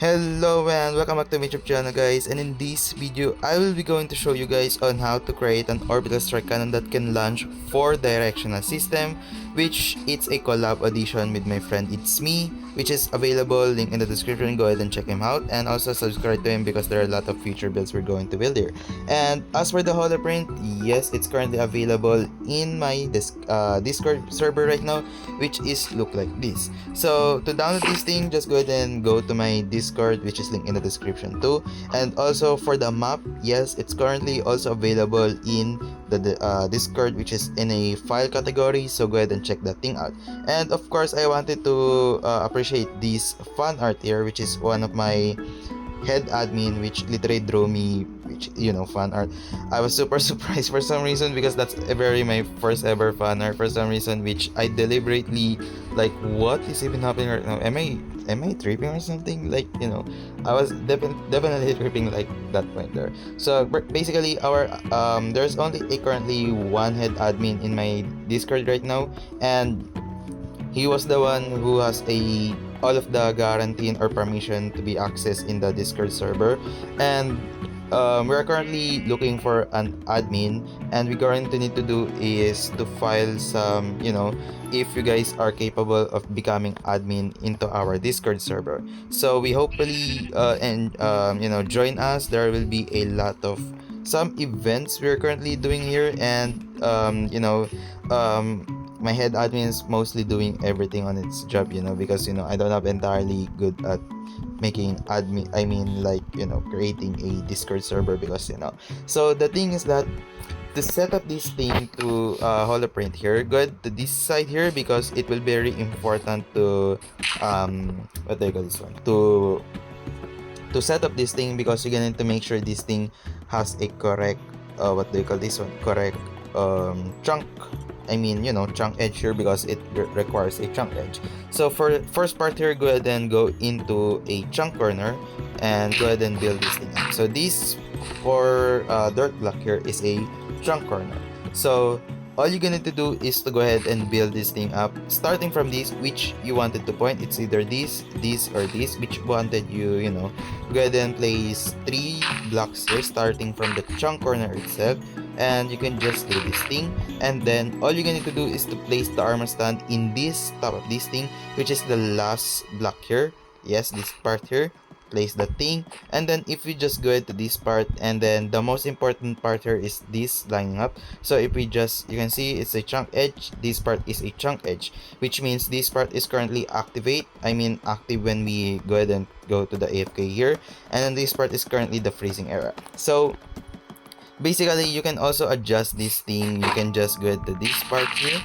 Hello and welcome back to my YouTube channel, guys, and in this video I will be going to show you guys on how to create an orbital strike cannon that can launch 4-directional system, which it's a collab edition with my friend It's Me, which is available, link in the description. Go ahead and check him out and also subscribe to him because there are a lot of future builds we're going to build here. And as for the holoprint, yes, it's currently available in my Discord server right now, which is look like this. So to download this thing, just go ahead and go to my Discord, which is linked in the description too. And also for the map, yes, it's currently also available in the Discord, which is in a file category. So go ahead and check that thing out. And of course, I wanted to appreciate this fan art here, which is one of my head admin, which literally drew me, which fan art. I was super surprised for some reason because that's a very my first ever fan art for some reason, which I deliberately like, what is even happening right now? Am I tripping or something? Like, I was definitely tripping like that point there. So basically our there's only a currently one head admin in my Discord right now, and he was the one who has all of the guarantee or permission to be accessed in the Discord server. And we're currently looking for an admin, and we're going to need to do is to file some, if you guys are capable of becoming admin into our Discord server. So we hopefully and join us. There will be a lot of some events we're currently doing here, and my head admin is mostly doing everything on its job, because I don't have entirely good at making admin, I mean, like, creating a Discord server, because so the thing is that to set up this thing to holoprint here, go ahead to this side here, because it will be very important to what do you call this one, to set up this thing, because you're going to make sure this thing has a correct what do you call this one, correct chunk, I mean, chunk edge here, because it requires a chunk edge. So for first part here, go ahead and go into a chunk corner and go ahead and build this thing up. So this for dirt block here is a chunk corner. So all you're gonna to do is to go ahead and build this thing up, starting from this, which you wanted to point. It's either this, or this, which wanted you, go ahead and place 3 blocks here, starting from the chunk corner itself. And you can just do this thing, and then all you're going to do is to place the armor stand in this top of this thing, which is the last block here. Yes, this part here, place the thing. And then if we just go ahead to this part, and then the most important part here is this lining up. So if we just, you can see it's a chunk edge, this part is a chunk edge, which means this part is currently active when we go ahead and go to the AFK here, and then this part is currently the freezing era. So basically, you can also adjust this thing. You can just go ahead to this part here,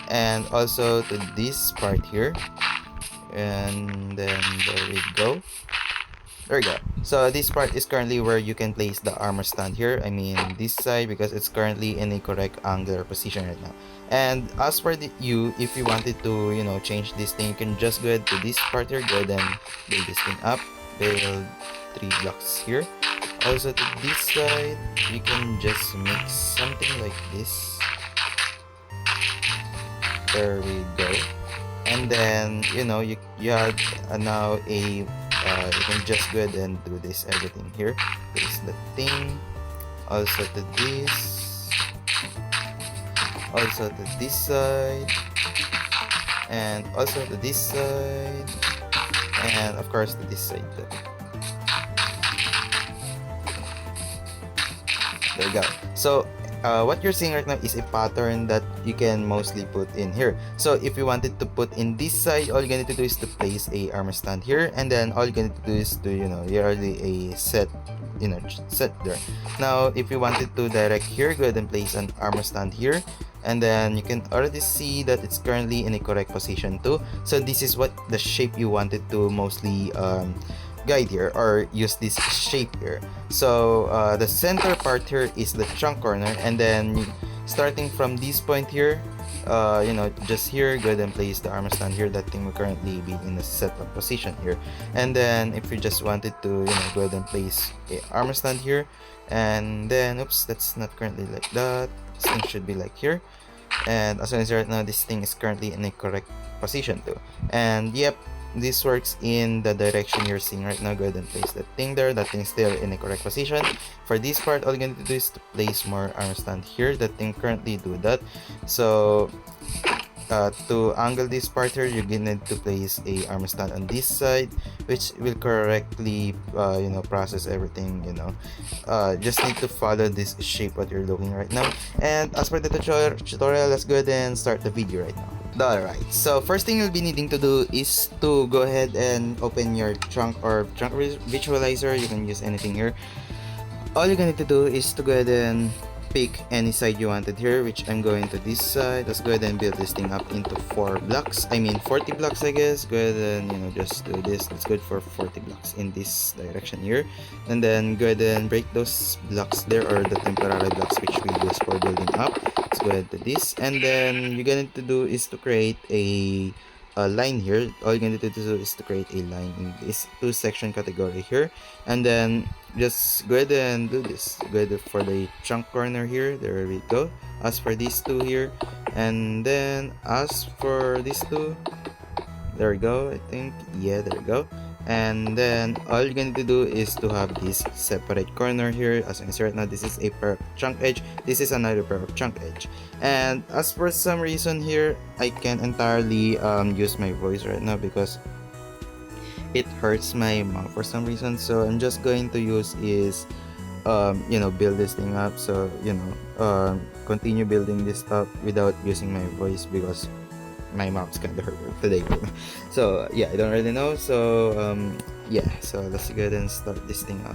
and also to this part here, and then there we go. There we go. So this part is currently where you can place the armor stand here. I mean this side, because it's currently in a correct angular position right now. And as for if you wanted to, change this thing, you can just go ahead to this part here. Go ahead and build this thing up. Build 3 blocks here. Also to this side, you can just make something like this. There we go. And then you have now a you can just go ahead and do this everything here. Place the thing. Also to this. Also to this side. And also to this side. And of course to this side too. There you go. So what you're seeing right now is a pattern that you can mostly put in here. So if you wanted to put in this side, all you're going to do is to place a armor stand here, and then all you're going to do is to you're already a set there. Now if you wanted to direct here, go ahead and place an armor stand here, and then you can already see that it's currently in a correct position too. So this is what the shape you wanted to mostly guide here, or use this shape here. So the center part here is the chunk corner, and then starting from this point here, just here, go ahead and place the armor stand here. That thing will currently be in the setup position here. And then if you just wanted to go ahead and place a armor stand here, and then oops, that's not currently like that. This thing should be like here. And as soon as right now, this thing is currently in a correct position too. And yep, this works in the direction you're seeing right now, go ahead and place that thing there. That thing's still in the correct position. For this part, all you're going to do is to place more armor stand here. That thing currently do that. So to angle this part here, you're gonna need to place a armor stand on this side, which will correctly process everything. Just need to follow this shape what you're looking right now. And as per the tutorial, let's go ahead and start the video right now. Alright, so first thing you'll be needing to do is to go ahead and open your chunk or chunk visualizer. You can use anything here. All you're gonna need to do is to go ahead and pick any side you wanted here, which I'm going to this side. Let's go ahead and build this thing up into 4 blocks. I mean 40 blocks, I guess. Go ahead and just do this. Let's go for 40 blocks in this direction here, and then go ahead and break those blocks there, or the temporary blocks which we use for building up. Let's go ahead to this, and then you're gonna need to do is to create a line here. All you're gonna need to do is to create a line in this 2 section category here, and then just go ahead and do this. Go ahead for the chunk corner here. There we go. As for these two here, and then as for these two, there we go. I think, yeah, there we go. And then all you're going to do is to have this separate corner here. As you can see right now, this is a pair of chunk edge, this is another pair of chunk edge. And as for some reason here, I can entirely use my voice right now because it hurts my mouth for some reason. So I'm just going to use is build this thing up. So continue building this up without using my voice because my mouth's kind of hurt today. So yeah, I don't really know. So yeah, so let's go ahead and start this thing out.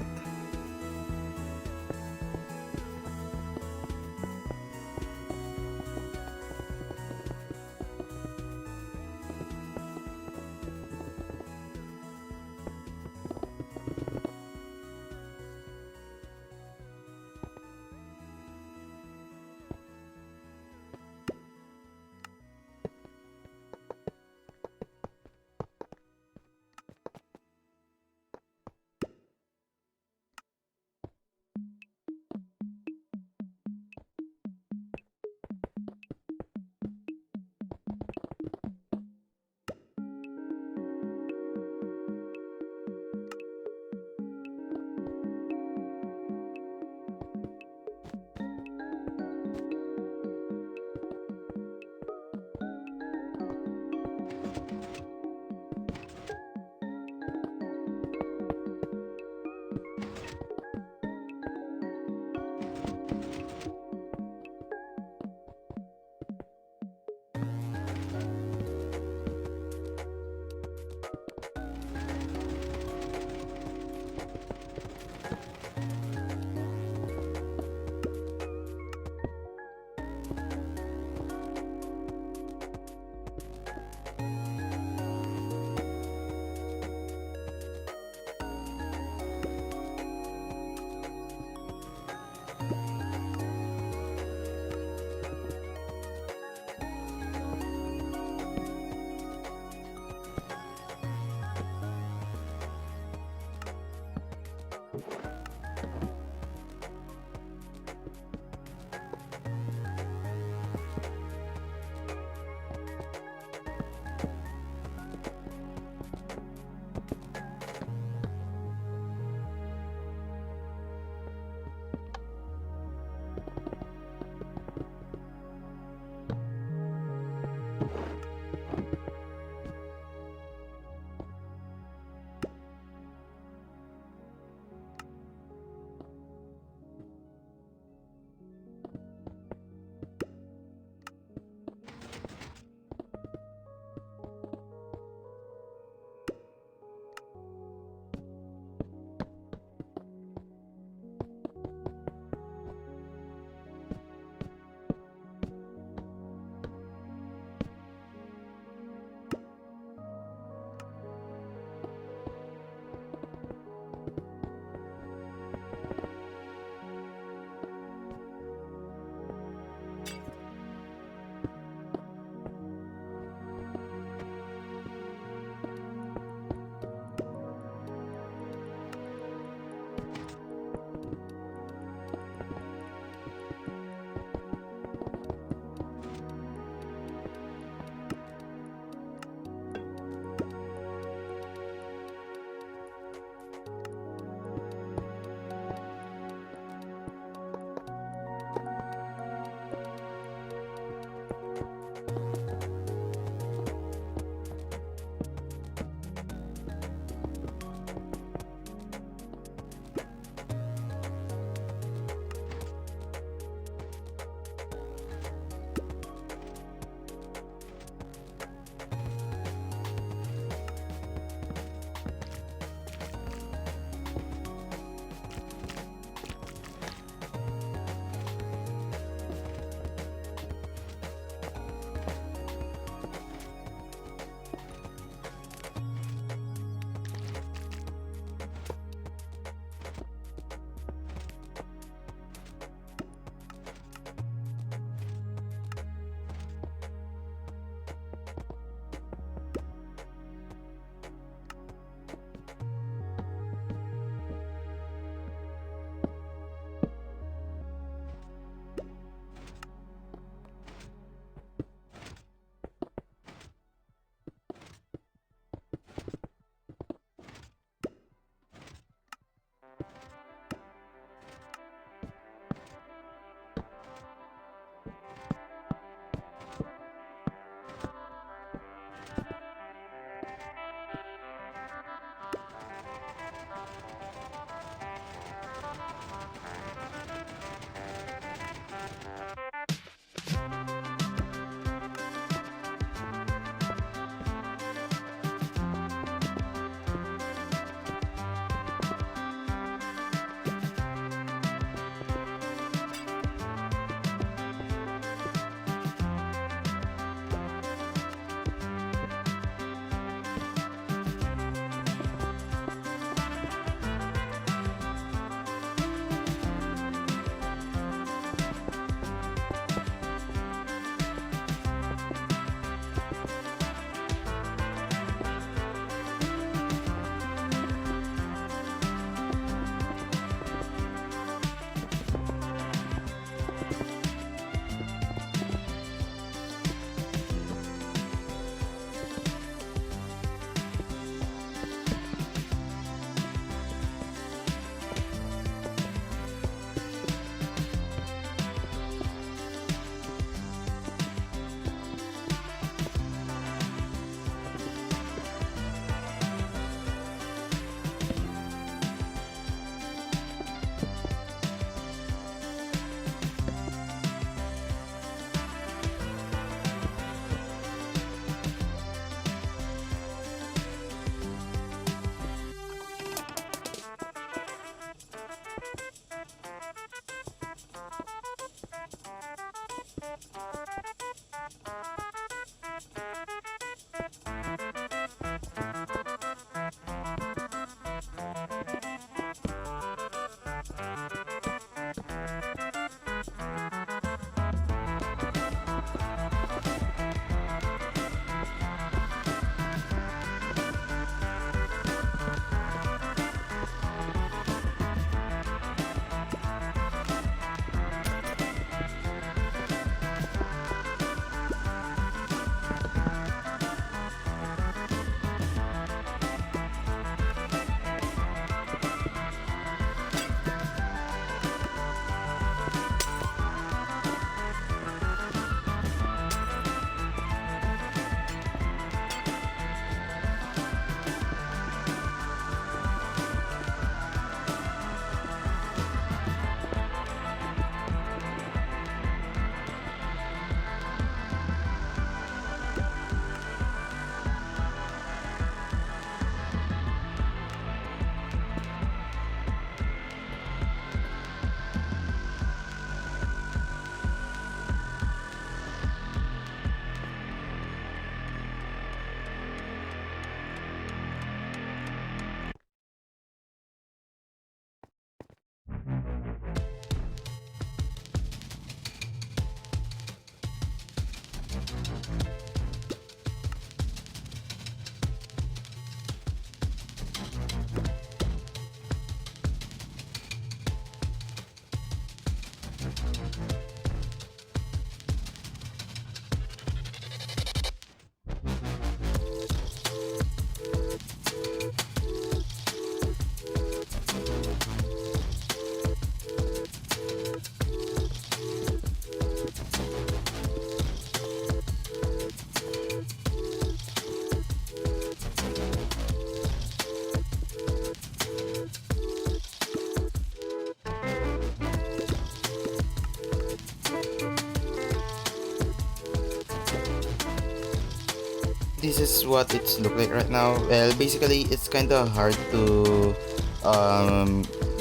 this is what it's look like right now. Well, basically it's kind of hard to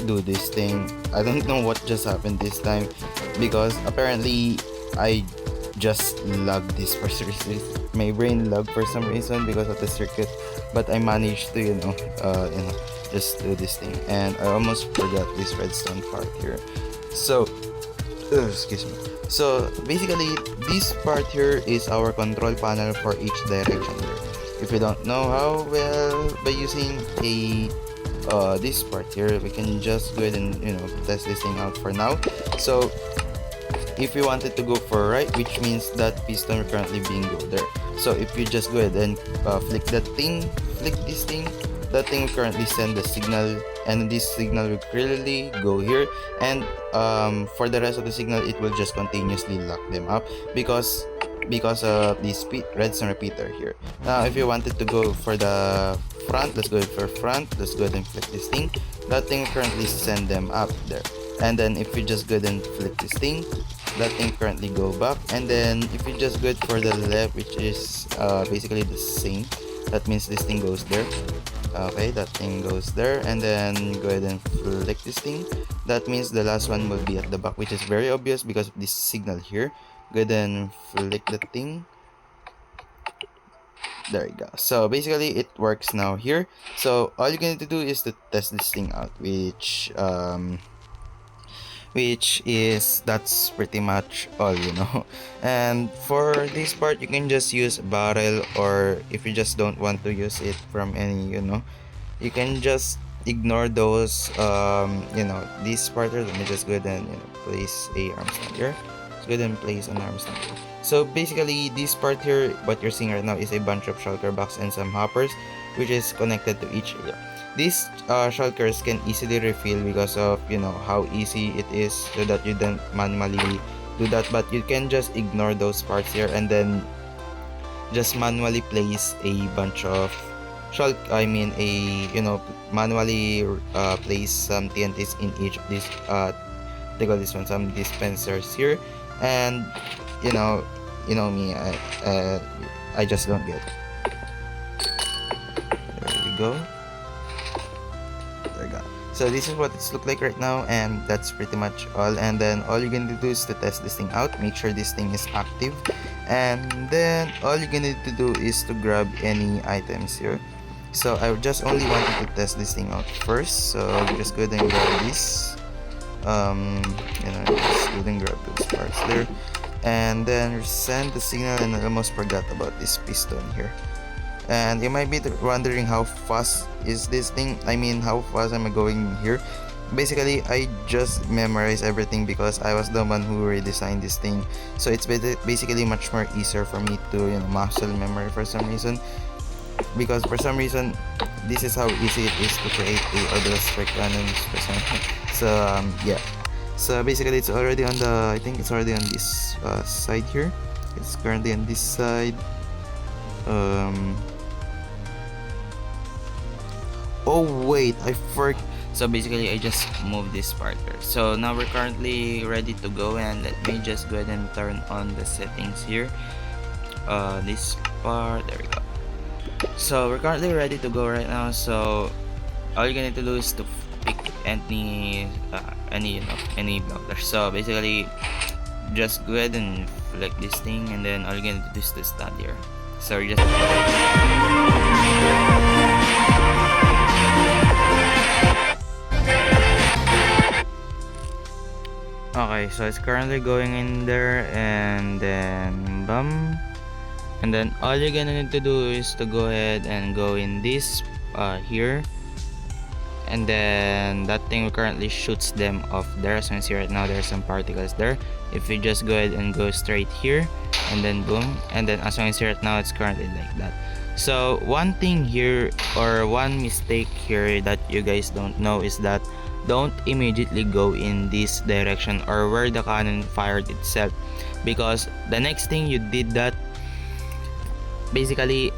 do this thing. I don't know what just happened this time, because apparently I just lagged this for some reason. My brain lagged for some reason because of the circuit, but I managed to just do this thing, and I almost forgot this redstone part here. So excuse me. So basically this part here is our control panel for each direction here. If you don't know how, well, by using a this part here, we can just go ahead and test this thing out for now. So if you wanted to go for right, which means that piston will currently being go there. So if you just go ahead and flick this thing, that thing will currently send the signal, and this signal will clearly go here, and for the rest of the signal it will just continuously lock them up because of this redstone repeater here. Now if you wanted to go for the front, let's go for front, let's go ahead and flick this thing. That thing will currently send them up there, and then if you just go ahead and flick this thing, that thing currently go back. And then if you just go for the left, which is basically the same, that means this thing goes there. Okay, that thing goes there, and then go ahead and flick this thing. That means the last one will be at the back, which is very obvious because of this signal here. Go ahead and flick the thing. There you go. So basically it works now here. So all you're going to do is to test this thing out, which is that's pretty much all, and for this part you can just use a barrel, or if you just don't want to use it from any, you can just ignore those this part here. Let me just go ahead and place a arm stand here. Let's go ahead and place an arm stand here. So basically this part here, what you're seeing right now, is a bunch of shulker box and some hoppers which is connected to each area. These shulkers can easily refill because of how easy it is, so that you don't manually do that, but you can just ignore those parts here and then just manually place a bunch of manually place some TNTs in each of these they got this one, some dispensers here, and me, I just don't get it. There we go. So this is what it's look like right now, and that's pretty much all. And then all you're gonna do is to test this thing out, make sure this thing is active, and then all you're gonna need to do is to grab any items here. So I just only wanted to test this thing out first, so just go ahead and grab this, just go ahead and grab those parts there, and then send the signal. And I almost forgot about this piston here. And you might be wondering how fast is this thing, how fast am I going here. Basically I just memorized everything because I was the one who redesigned this thing, so it's basically much more easier for me to muscle memory for some reason, because for some reason this is how easy it is to create a orbital strike cannons for some so yeah. So basically it's already on I think it's already on this side here. It's currently on this side. Oh wait, I forgot. So basically I just moved this part here. So now we're currently ready to go, and let me just go ahead and turn on the settings here. This part, there we go. So we're currently ready to go right now. So all you're gonna need to do is to pick any block there. So basically just go ahead and select this thing, and then all you're gonna do is to stand here. So you're just okay, so it's currently going in there, and then bam, and then all you're gonna need to do is to go ahead and go in this here, and then that thing currently shoots them off there. So you see right now there's some particles there. If you just go ahead and go straight here, and then boom, and then as you see right now it's currently like that. So one thing here, or one mistake here that you guys don't know, is that don't immediately go in this direction or where the cannon fired itself, because the next thing you did that, basically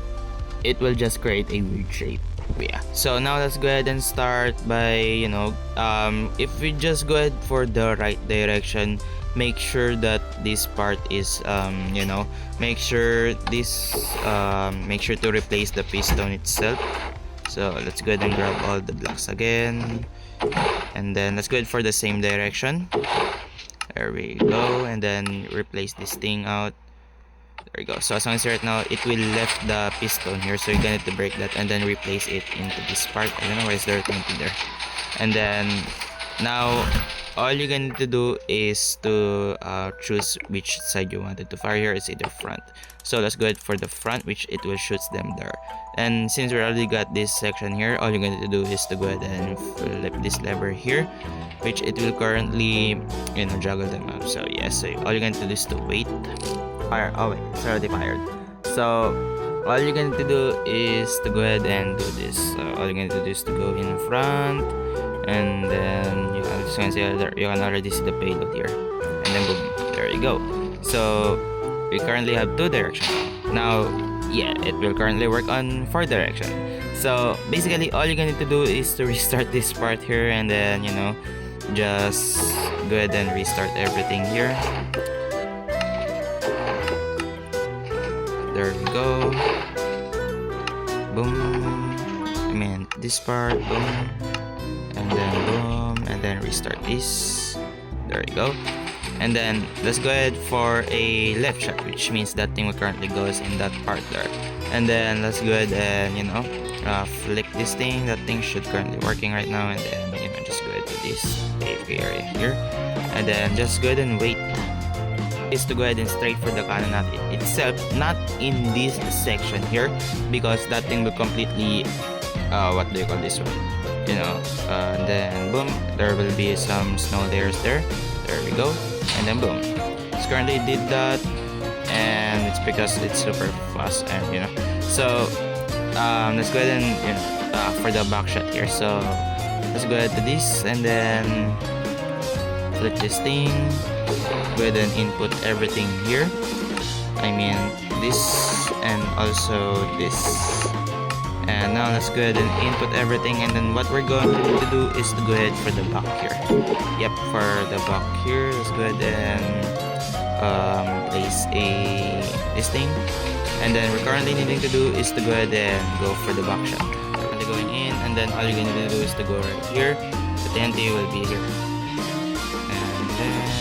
it will just create a weird shape. Yeah, so now let's go ahead and start by if we just go ahead for the right direction, make sure that this part is make sure to replace the piston itself. So let's go ahead and grab all the blocks again, and then let's go ahead for the same direction. There we go, and then replace this thing out. There we go. So as long as right now, it will left the piston here, so you're gonna have to break that and then replace it into this part. I don't know why is there anything there. And then now all you're going to do is to choose which side you wanted to fire. Here is either front, so let's go ahead for the front, which it will shoot them there. And since we already got this section here, all you're going to do is to go ahead and flip this lever here, which it will currently juggle them up. So yes, so all you're going to do is to wait. Fire. Oh wait, it's already fired. So all you're going to do is to go ahead and do this. So all you're going to do is to go in front, and then you can already see the payload here, and then boom, there you go. So we currently have 2 directions now. Yeah, it will currently work on 4 direction. So basically all you're going to do is to restart this part here, and then just go ahead and restart everything here. There we go. Boom. I mean this part. Boom. And then boom. And then restart this. There we go. And then let's go ahead for a left shot, which means that thing will currently goes in that part there. And then let's go ahead and flick this thing. That thing should currently working right now. And then just go ahead to this AFK area here. And then just go ahead and wait. Is to go ahead and straight for the cannon itself, not in this section here, because that thing will completely what do you call this one, and then boom, there will be some snow layers there. There we go. And then boom, it's currently did that, and it's because it's super fast. And so let's go ahead and for the back shot here. So let's go ahead to this, and then flip this thing. Go ahead and input everything here. I mean this and also this. And now let's go ahead and input everything, and then what we're going to do is to go ahead for the back here. Yep, for the back here, let's go ahead and place this thing. And then we're currently needing to do is to go ahead and go for the back shot. We're currently going in, and then all you're going to do is to go right here. The TNT will be here. And then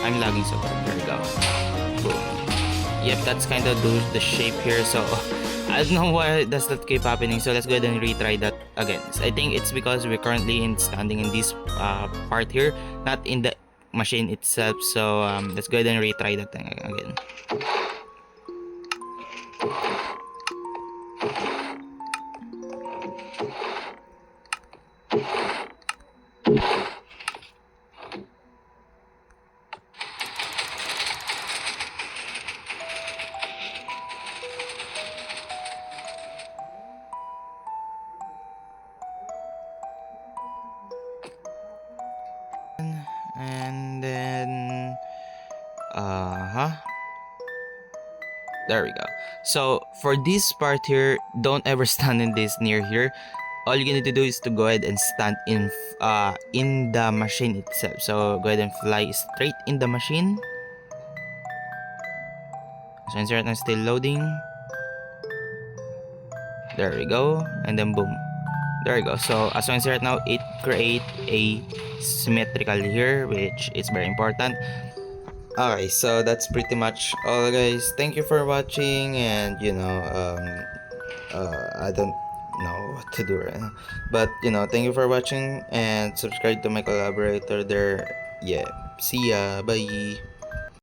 I'm lagging so bad. There we go. Boom. Yep, that's kind of the shape here. So I don't know why does that keep happening. So let's go ahead and retry that again. So I think it's because we're currently standing in this part here, not in the machine itself. So let's go ahead and retry that thing again. And then there we go. So for this part here, don't ever stand in this near here. All you need to do is to go ahead and stand in the machine itself. So go ahead and fly straight in the machine. So it's right now still loading. There we go, and then boom. There we go. So as long as right now it create a symmetrical here, which is very important. Okay, so that's pretty much all, guys. Thank you for watching, and I don't know what to do right now, but thank you for watching, and subscribe to my collaborator there. Yeah, see ya, bye.